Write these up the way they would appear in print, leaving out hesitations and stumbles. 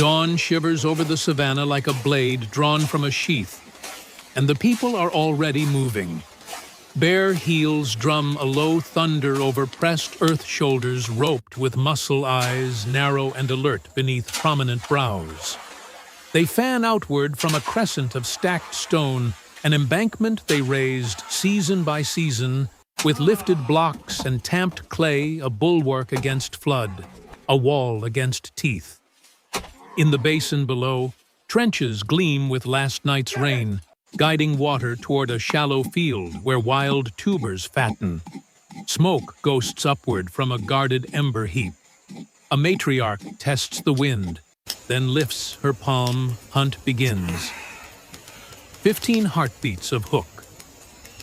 Dawn shivers over the savannah like a blade drawn from a sheath, and the people are already moving. Bare heels drum a low thunder over pressed earth shoulders roped with muscle eyes, narrow and alert beneath prominent brows. They fan outward from a crescent of stacked stone, an embankment they raised season by season, with lifted blocks and tamped clay, a bulwark against flood, a wall against teeth. In the basin below, trenches gleam with last night's rain, guiding water toward a shallow field where wild tubers fatten. Smoke ghosts upward from a guarded ember heap. A matriarch tests the wind, then lifts her palm. Hunt begins. 15 heartbeats of hook.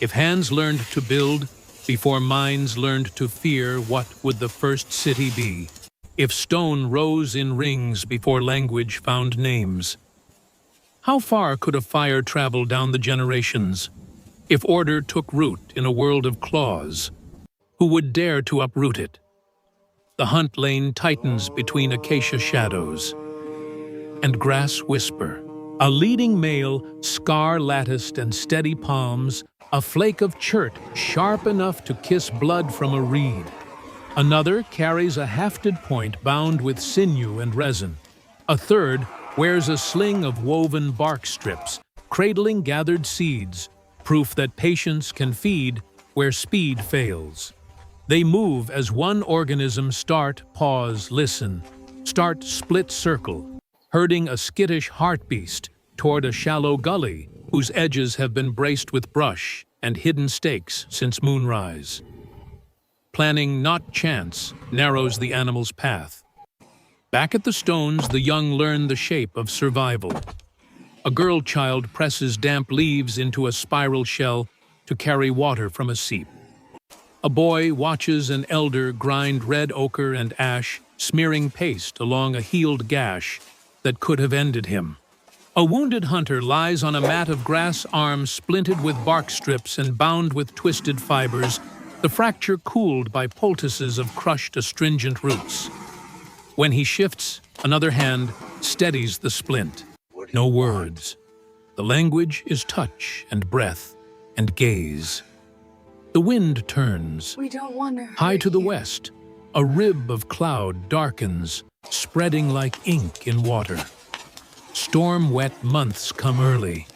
If hands learned to build, before minds learned to fear, what would the first city be? If stone rose in rings before language found names? How far could a fire travel down the generations? If order took root in a world of claws, who would dare to uproot it? The hunt lane tightens between acacia shadows, and grass whisper. A leading male, scar-latticed and steady palms, a flake of chert sharp enough to kiss blood from a reed. Another carries a hafted point bound with sinew and resin. A third wears a sling of woven bark strips, cradling gathered seeds, proof that patience can feed where speed fails. They move as one organism, start, pause, listen, start split circle, herding a skittish hartebeest toward a shallow gully whose edges have been braced with brush and hidden stakes since moonrise. Planning, not chance, narrows the animal's path. Back at the stones, the young learn the shape of survival. A girl child presses damp leaves into a spiral shell to carry water from a seep. A boy watches an elder grind red ochre and ash, smearing paste along a healed gash that could have ended him. A wounded hunter lies on a mat of grass, arms splinted with bark strips and bound with twisted fibers, the fracture cooled by poultices of crushed astringent roots. When he shifts, another hand steadies the splint. No words. The language is touch and breath and gaze. The wind turns. We don't want to high to the west. A rib of cloud darkens, spreading like ink in water. Storm-wet months come early.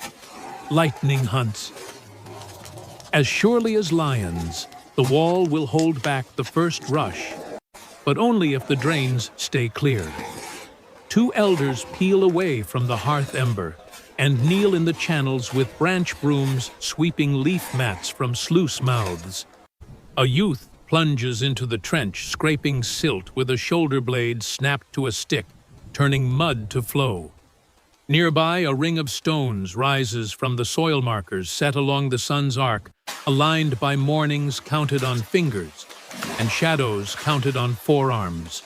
Lightning hunts. As surely as lions, the wall will hold back the first rush, but only if the drains stay clear. Two elders peel away from the hearth ember and kneel in the channels with branch brooms sweeping leaf mats from sluice mouths. A youth plunges into the trench, scraping silt with a shoulder blade snapped to a stick, turning mud to flow. Nearby, a ring of stones rises from the soil markers set along the sun's arc, aligned by mornings counted on fingers and shadows counted on forearms.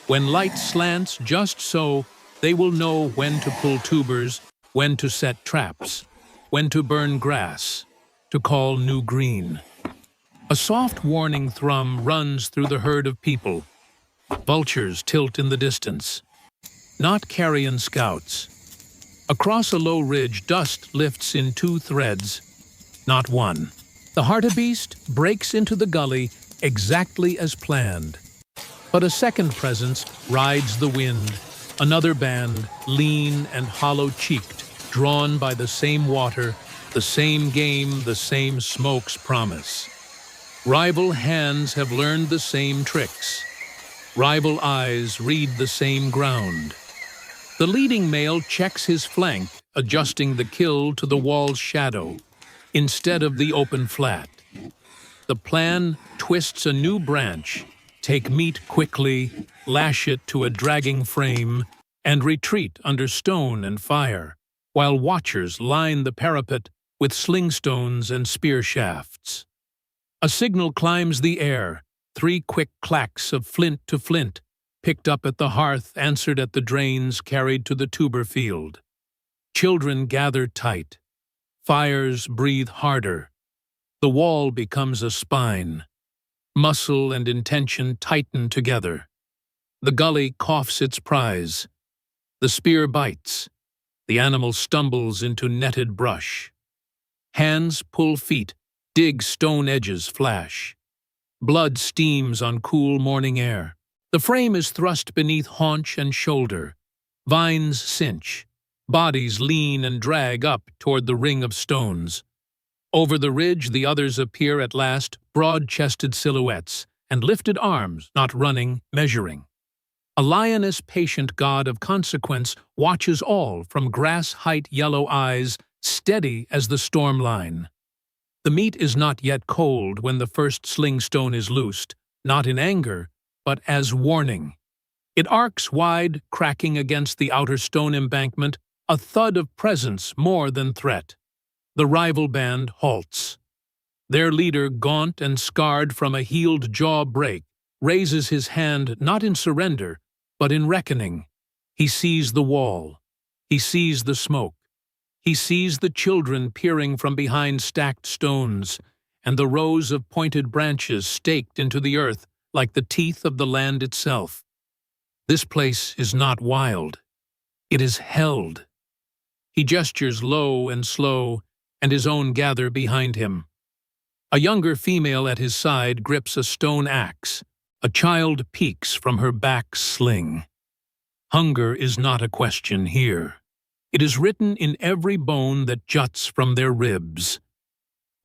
When light slants just so, they will know when to pull tubers, when to set traps, when to burn grass, to call new green. A soft warning thrum runs through the herd of people. Vultures tilt in the distance. Not carrion scouts. Across a low ridge, dust lifts in two threads, not one. The hartebeest breaks into the gully exactly as planned. But a second presence rides the wind, another band, lean and hollow-cheeked, drawn by the same water, the same game, the same smoke's promise. Rival hands have learned the same tricks. Rival eyes read the same ground. The leading male checks his flank, adjusting the kill to the wall's shadow, instead of the open flat. The plan twists a new branch, take meat quickly, lash it to a dragging frame, and retreat under stone and fire, while watchers line the parapet with sling stones and spear shafts. A signal climbs the air, 3 quick clacks of flint to flint, picked up at the hearth, answered at the drains, carried to the tuber field. Children gather tight. Fires breathe harder. The wall becomes a spine. Muscle and intention tighten together. The gully coughs its prize. The spear bites. The animal stumbles into netted brush. Hands pull feet, dig stone edges flash. Blood steams on cool morning air. The frame is thrust beneath haunch and shoulder. Vines cinch. Bodies lean and drag up toward the ring of stones. Over the ridge the others appear at last, broad-chested silhouettes, and lifted arms, not running, measuring. A lioness patient god of consequence watches all from grass-height yellow eyes, steady as the storm line. The meat is not yet cold when the first sling stone is loosed, not in anger, but as warning. It arcs wide, cracking against the outer stone embankment, a thud of presence more than threat. The rival band halts. Their leader, gaunt and scarred from a healed jaw break, raises his hand not in surrender, but in reckoning. He sees the wall. He sees the smoke. He sees the children peering from behind stacked stones, and the rows of pointed branches staked into the earth like the teeth of the land itself. This place is not wild. It is held. He gestures low and slow, and his own gather behind him. A younger female at his side grips a stone axe. A child peeks from her back sling. Hunger is not a question here. It is written in every bone that juts from their ribs.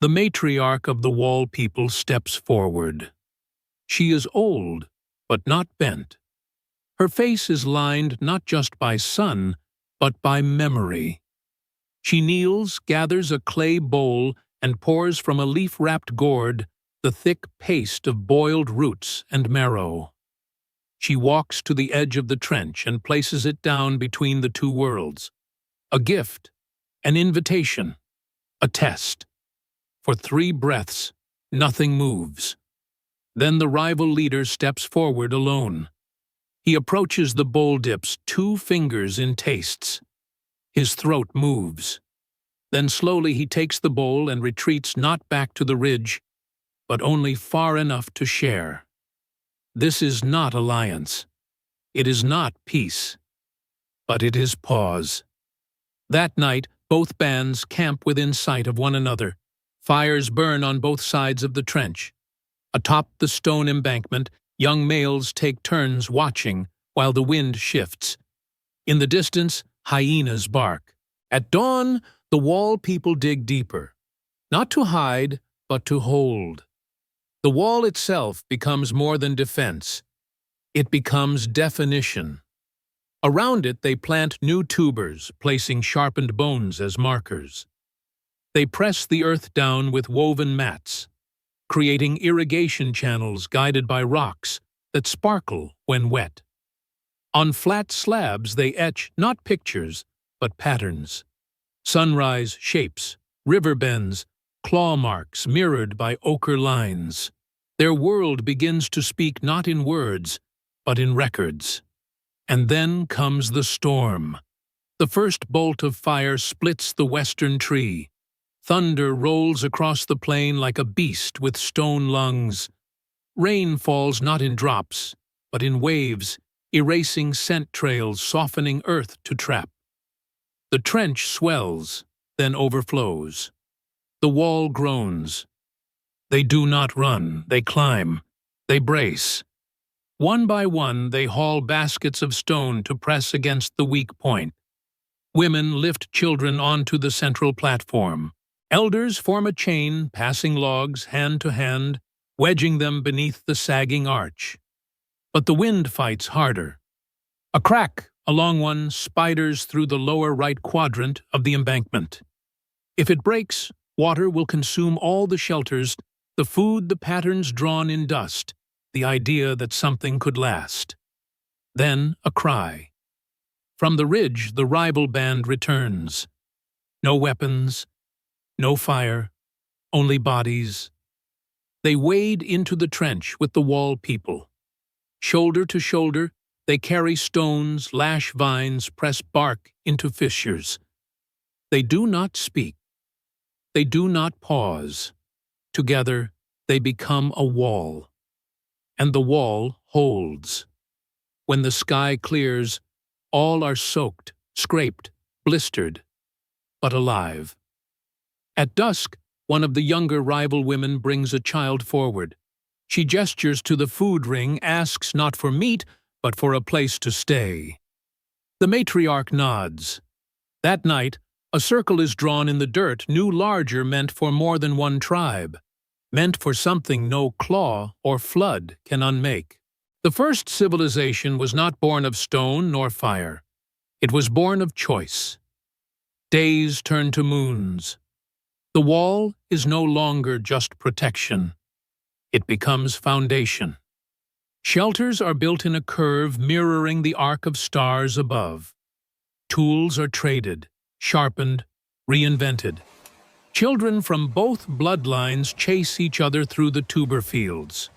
The matriarch of the wall people steps forward. She is old, but not bent. Her face is lined not just by sun, but by memory. She kneels, gathers a clay bowl, and pours from a leaf-wrapped gourd the thick paste of boiled roots and marrow. She walks to the edge of the trench and places it down between the two worlds. A gift, an invitation, a test. For 3 breaths, nothing moves. Then the rival leader steps forward alone. He approaches the bowl, dips 2 fingers in tastes. His throat moves. Then slowly he takes the bowl and retreats not back to the ridge, but only far enough to share. This is not alliance. It is not peace. But it is pause. That night, both bands camp within sight of one another. Fires burn on both sides of the trench. Atop the stone embankment, young males take turns watching while the wind shifts. In the distance, hyenas bark. At dawn, the wall people dig deeper. Not to hide, but to hold. The wall itself becomes more than defense. It becomes definition. Around it they plant new tubers, placing sharpened bones as markers. They press the earth down with woven mats, creating irrigation channels guided by rocks that sparkle when wet. On flat slabs they etch not pictures, but patterns. Sunrise shapes, river bends, claw marks mirrored by ochre lines. Their world begins to speak not in words, but in records. And then comes the storm. The first bolt of fire splits the western tree. Thunder rolls across the plain like a beast with stone lungs. Rain falls not in drops, but in waves, erasing scent trails, softening earth to trap. The trench swells, then overflows. The wall groans. They do not run, they climb, they brace. One by one they haul baskets of stone to press against the weak point. Women lift children onto the central platform. Elders form a chain, passing logs hand to hand, wedging them beneath the sagging arch. But the wind fights harder. A crack along one spiders through the lower right quadrant of the embankment. If it breaks, water will consume all the shelters, the food, the patterns drawn in dust, the idea that something could last. Then a cry. From the ridge, the rival band returns. No weapons, no fire, only bodies. They wade into the trench with the wall people. Shoulder to shoulder, they carry stones, lash vines, press bark into fissures. They do not speak. They do not pause. Together, they become a wall. And the wall holds. When the sky clears, All are soaked, scraped, blistered, but alive. At dusk, one of the younger rival women brings a child forward. She gestures to the food ring, asks not for meat, but for a place to stay. The matriarch nods. That night, a circle is drawn in the dirt, new larger, meant for more than one tribe, meant for something no claw or flood can unmake. The first civilization was not born of stone nor fire. It was born of choice. Days turn to moons. The wall is no longer just protection. It becomes foundation. Shelters are built in a curve mirroring the arc of stars above. Tools are traded, sharpened, reinvented. Children from both bloodlines chase each other through the tuber fields.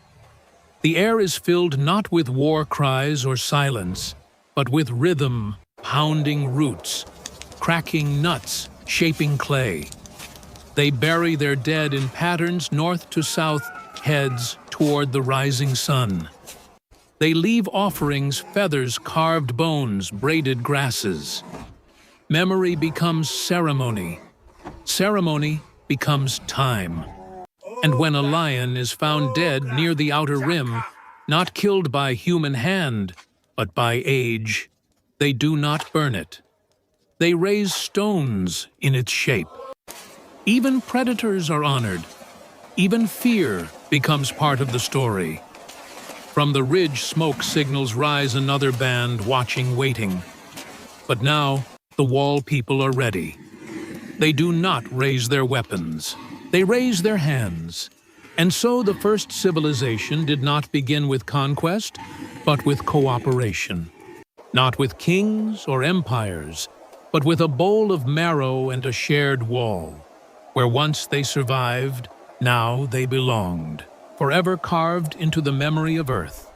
The air is filled not with war cries or silence, but with rhythm, pounding roots, cracking nuts, shaping clay. They bury their dead in patterns north to south, heads toward the rising sun. They leave offerings, feathers, carved bones, braided grasses. Memory becomes ceremony. Ceremony becomes time. And when a lion is found dead near the outer rim, not killed by human hand, but by age, they do not burn it. They raise stones in its shape. Even predators are honored. Even fear becomes part of the story. From the ridge, smoke signals rise, another band watching, waiting. But now, the wall people are ready. They do not raise their weapons. They raise their hands. And so the first civilization did not begin with conquest, but with cooperation. Not with kings or empires, but with a bowl of marrow and a shared wall. Where once they survived, now they belonged, forever carved into the memory of Earth.